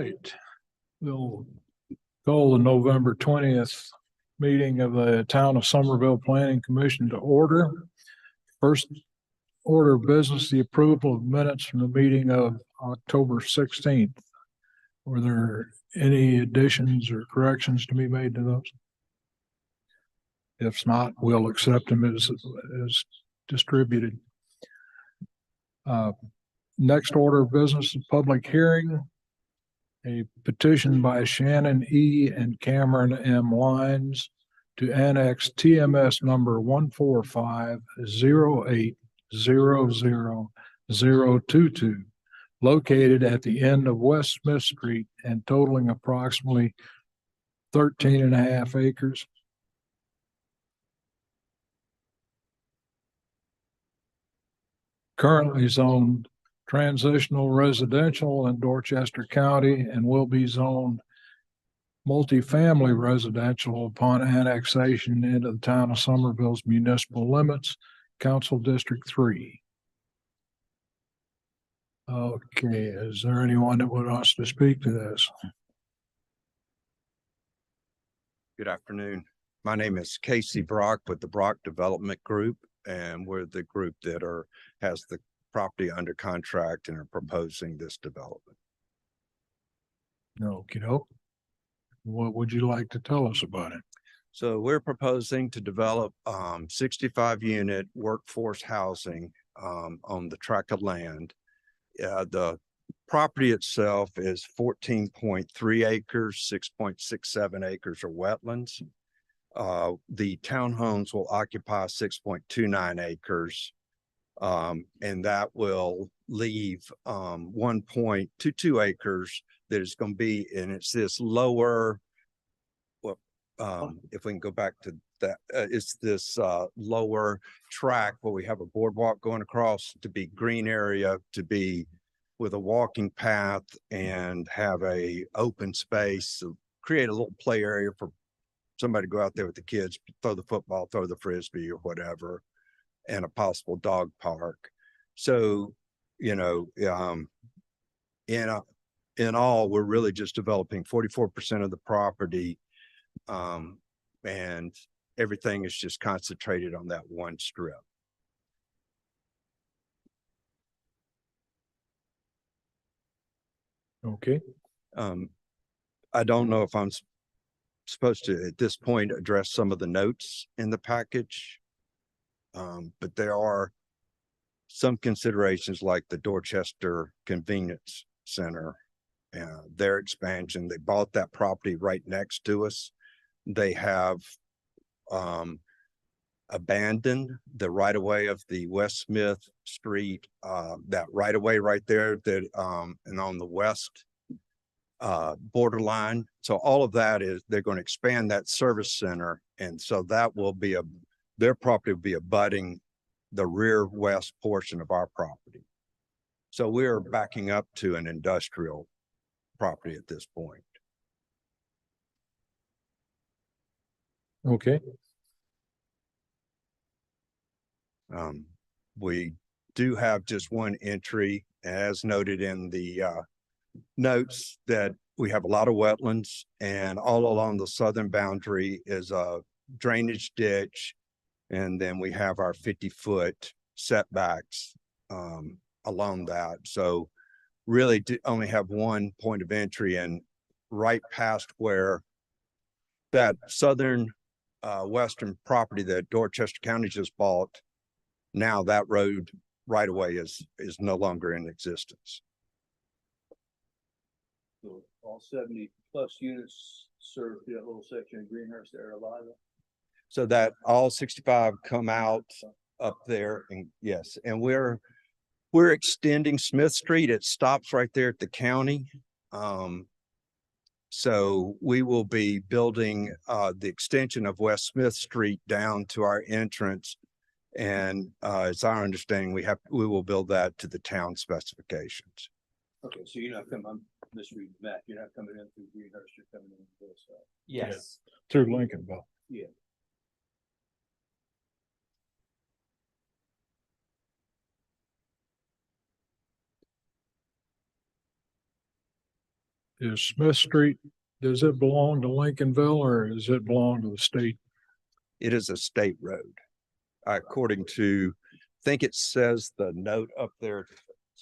right. We'll call the November 20th meeting of the Town of Somerville Planning Commission to order. First order of business, the approval of minutes from the meeting of October 16th. Were there any additions or corrections to be made to those? If not, we'll accept them as distributed. Next order of business, public hearing. A petition by Shannon E. and Cameron M. Lines to annex TMS number 14508000022, located at the end of West Smith Street and totaling approximately 13.5 acres. Currently zoned transitional residential in Dorchester County and will be zoned multifamily residential upon annexation into the Town of Somerville's municipal limits, Council District 3. Okay, is there anyone that would want to speak to this? Good afternoon. My name is Casey Brock with the Brock Development Group, and we're the group that has the property under contract and are proposing this development. Okay, what would you like to tell us about it? So we're proposing to develop 65 unit workforce housing on the tract of land. The property itself is 14.3 acres, 6.67 acres are wetlands. The townhomes will occupy 6.29 acres. And that will leave 1.22 acres that is going to be, and it's this lower, well, if we can go back to that, it's this lower track where we have a boardwalk going across to be green area, to be with a walking path and have a open space, so create a little play area for somebody to go out there with the kids, throw the football, throw the frisbee or whatever, and a possible dog park. So, you know, in all, we're really just developing 44% of the property, and everything is just concentrated on that one strip. Okay. I don't know if I'm supposed to, at this point, address some of the notes in the package. But there are some considerations like the Dorchester Convenience Center, their expansion. They bought that property right next to us. They have abandoned the right of way of the West Smith Street, that right of way right there, that and on the west borderline. So all of that is, they're going to expand that service center, and so that will be their property will be abutting the rear west portion of our property. So we're backing up to an industrial property at this point. Okay. We do have just one entry, as noted in the notes, that we have a lot of wetlands, and all along the southern boundary is a drainage ditch. And then we have our 50-foot setbacks along that. So really only have one point of entry, and right past where that southern western property that Dorchester County just bought, now that road right away is no longer in existence. So all 70+ units serve that little section of Greenhurst there alive. So that all 65 come out up there, and yes, and we're extending Smith Street. It stops right there at the county. So we will be building the extension of West Smith Street down to our entrance, and it's our understanding we will build that to the town specifications. Okay, so you're not coming, I'm misreading the map. You're not coming in through Greenhurst, you're coming in this side. Yes. Through Lincolnville. Yeah. is Smith Street, does it belong to Lincolnville or does it belong to the state? It is a state road. According to, I think it says the note up there at the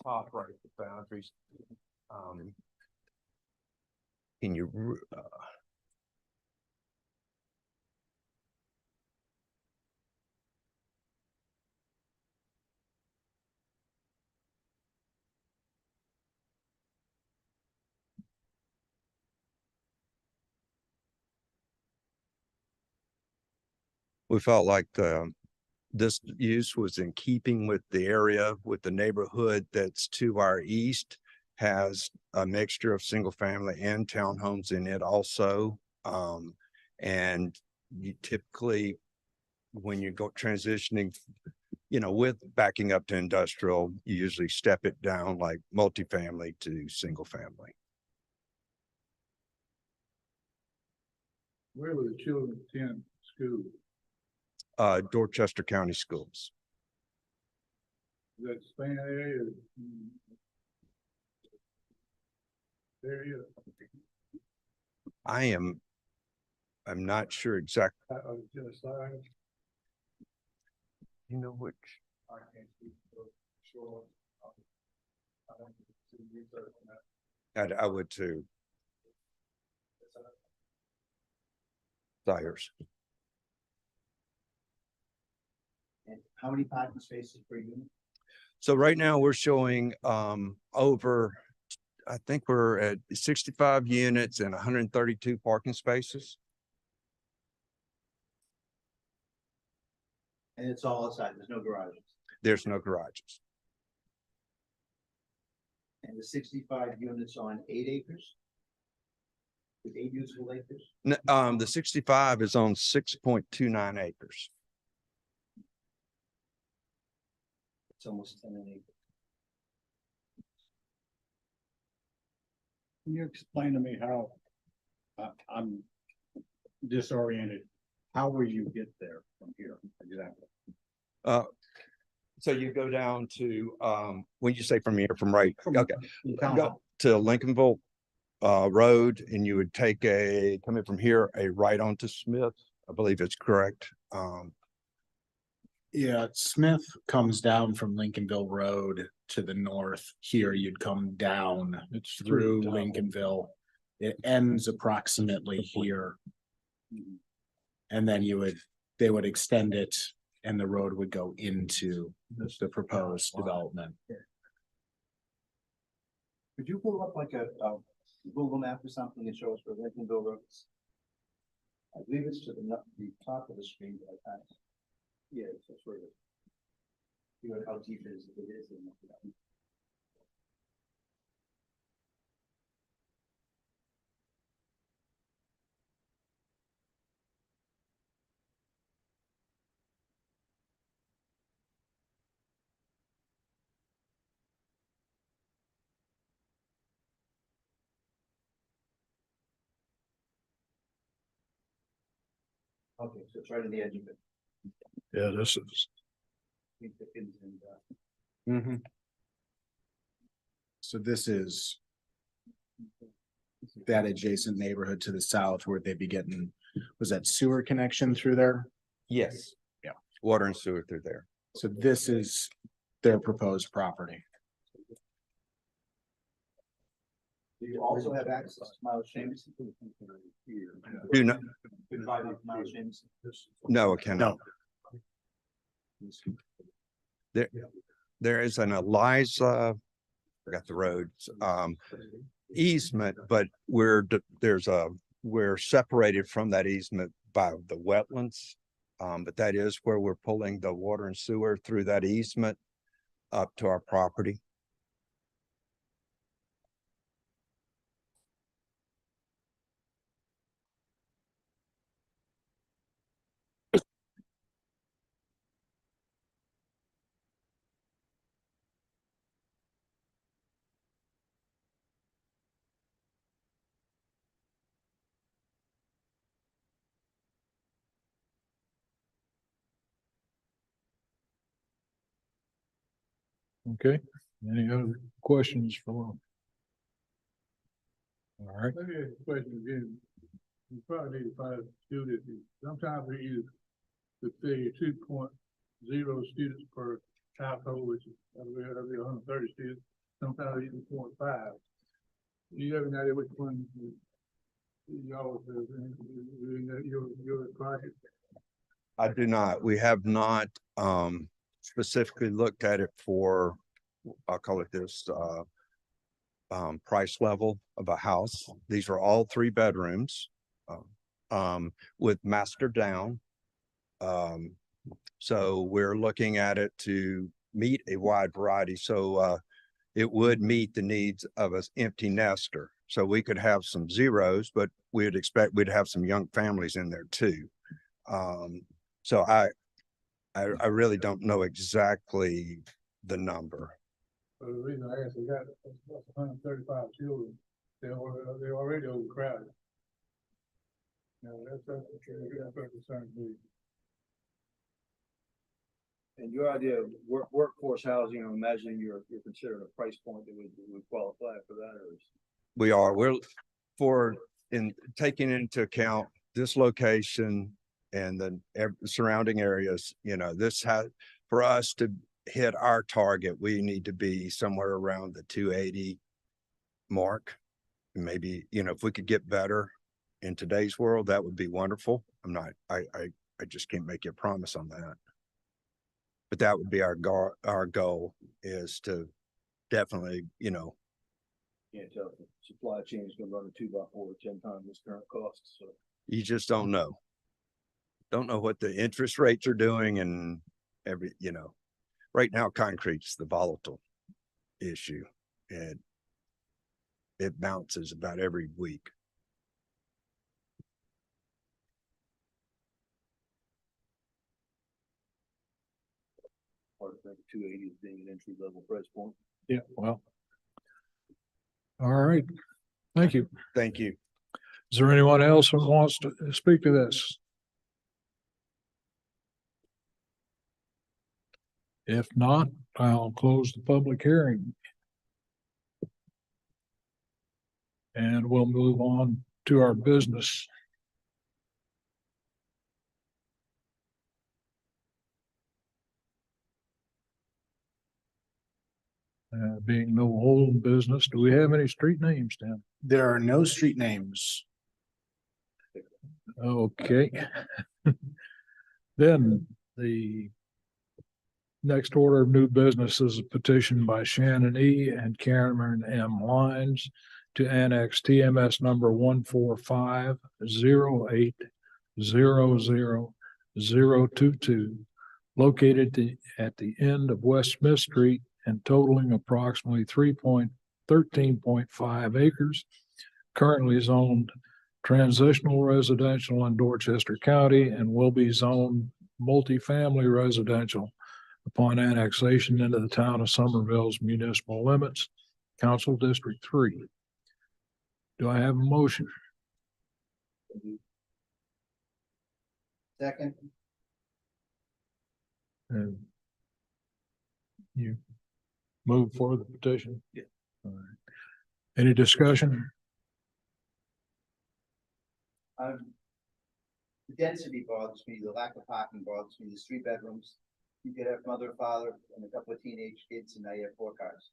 top right at the boundaries. Can you, we felt like this use was in keeping with the area, with the neighborhood that's to our east, has a mixture of single family and townhomes in it also. And you typically, when you go transitioning, with backing up to industrial, you usually step it down like multifamily to single family. Where were the children attend school? Dorchester County Schools. Is that Spain area? Area? I'm not sure exactly. Genocide? You know which? I can't speak for sure. I don't see research on that. I would too. Tires. And how many parking spaces per unit? So right now we're showing over, I think we're at 65 units and 132 parking spaces. And it's all outside, there's no garages. There's no garages. And the 65 units on 8 acres? With 8 usable acres? The 65 is on 6.29 acres. It's almost 10 an acre. Can you explain to me how, I'm disoriented, how will you get there from here exactly? So you go down to, when you say from here, from right, okay, Town go hall. to Lincolnville Road, and you would take coming from here, a right onto Smith. I believe it's correct. Yeah, Smith comes down from Lincolnville Road to the north. Here you'd come down It's through town. Lincolnville. It ends approximately here. And then they would extend it and the road would go into the proposed development. Could you pull up like a Google map or something and show us where Lincolnville Road is? I believe it's to the top of the screen. Yeah, it's where it is. You know how deep it is. Okay, so it's right on the edge of it. Yeah, this is, So this is that adjacent neighborhood to the south where they'd be getting, was that sewer connection through there? Yes. Yeah. Water and sewer through there. So this is their proposed property. Do you also have access to Miles Jameson? Do not, Miles Jameson? no, it cannot. There is an Eliza, forgot the roads, easement, but we're separated from that easement by the wetlands. But that is where we're pulling the water and sewer through that easement up to our property. okay. Any other questions for? All right, Let me ask a question again. You probably need to find students. Sometimes we use the figure 2.0 students per household, which is every 130 students. Sometimes even 0.5. Do you have any idea which one y'all your project? I do not. We have not specifically looked at it for, I'll call it this, price level of a house. These are all 3 bedrooms, with master down. So we're looking at it to meet a wide variety. So, it would meet the needs of an empty nester. So we could have some zeros, but we'd expect we'd have some young families in there too. So I really don't know exactly the number. The reason I asked, we got 135 children. They're already overcrowded. No, that's what concerns me. And your idea of workforce housing, I'm imagining you're considering a price point that would qualify for that, or is? We're in taking into account this location and the surrounding areas, this has, for us to hit our target, we need to be somewhere around the 280 mark. Maybe, if we could get better in today's world, that would be wonderful. I just can't make you a promise on that. But that would be our goal is to definitely, Can't tell if the supply chain is gonna run a 2x4 or 10 times its current costs, so. you just don't know. Don't know what the interest rates are doing and right now concrete is the volatile issue and it bounces about every week. Hard to think 280 as being an entry level price point. yeah, well. All right, thank you. Thank you. Is there anyone else who wants to speak to this? If not, I'll close the public hearing. And we'll move on to our business. Being no old business, do we have any street names, Dan? There are no street names. Okay. Then the next order of new business is a petition by Shannon E. and Cameron M. Lines to annex TMS number 14508000022, located at the end of West Smith Street and totaling approximately 13.5 acres, currently zoned transitional residential in Dorchester County and will be zoned multifamily residential upon annexation into the town of Somerville's municipal limits, Council District 3. Do I have a motion? Second, And you move for the petition? Yeah. All right. Any discussion? the density bothers me, the lack of parking bothers me, there's 3 bedrooms. You could have mother, father, and a couple of teenage kids, and now you have 4 cars.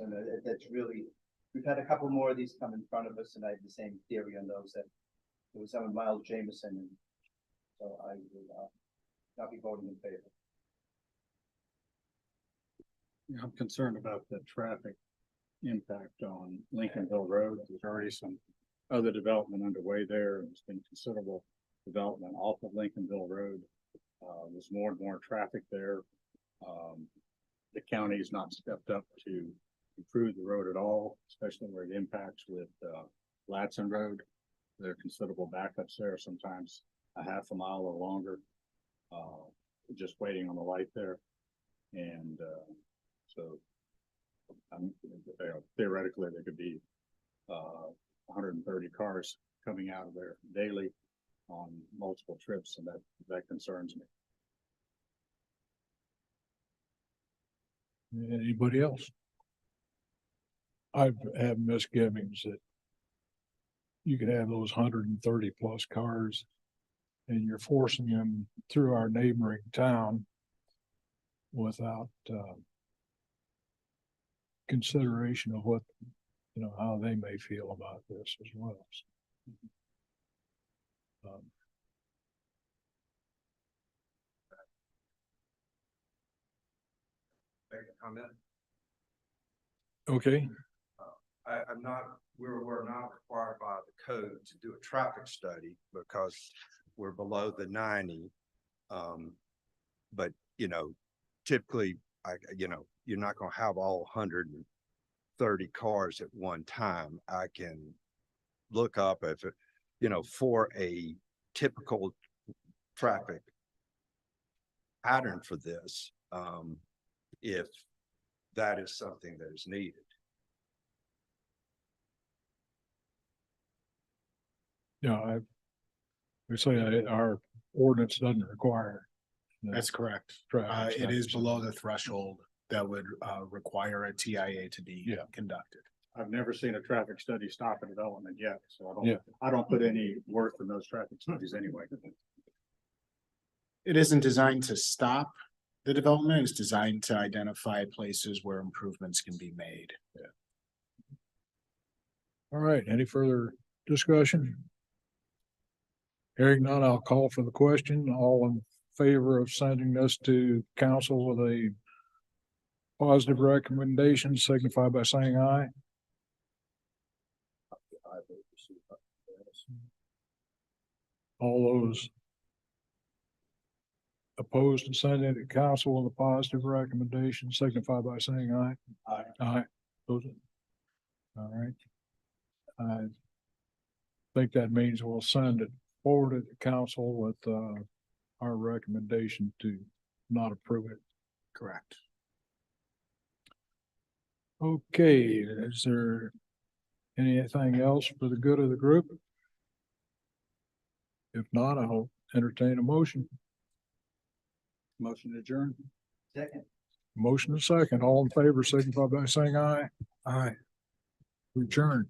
And that's really, we've had a couple more of these come in front of us, and I have the same theory on those, that there was some of Miles Jameson, and so I will not be voting in favor. Yeah, I'm concerned about the traffic impact on Lincolnville Road. There's already some other development underway there. There's been considerable development off of Lincolnville Road. There's more and more traffic there. The county has not stepped up to improve the road at all, especially where it impacts with Latson Road. There are considerable backups there, sometimes a half a mile or longer, just waiting on the light there. And so theoretically, there could be 130 cars coming out of there daily on multiple trips, and that concerns me. Anybody else? I have misgivings that you could have those 130+ cars and you're forcing them through our neighboring town without, consideration of what, how they may feel about this as well. Make a comment. Okay, I'm not, we're not required by the code to do a traffic study because we're below the 90. But, typically, you're not gonna have all 130 cars at one time. I can look up if it, for a typical traffic pattern for this, if that is something that is needed. we say our ordinance doesn't require. That's correct. traffic It is studies. below the threshold that would require a TIA to be Yeah. conducted. I've never seen a traffic study stop a development yet, so Yeah. I don't put any worth in those traffic studies anyway. It isn't designed to stop the development, it's designed to identify places where improvements can be made. All right, any further discussion? Hearing none, I'll call for the question. All in favor of sending this to council with a positive recommendation, signify by saying aye. All those opposed to sending it to council with a positive recommendation, signify by saying aye. Aye. Aye. Those- All right. I think that means we'll send it forward to the council with, our recommendation to not approve it. Correct. Okay, is there anything else for the good of the group? If not, I'll entertain a motion. Motion adjourned. Second. Motion and second. All in favor, signify by saying aye. Aye. Return.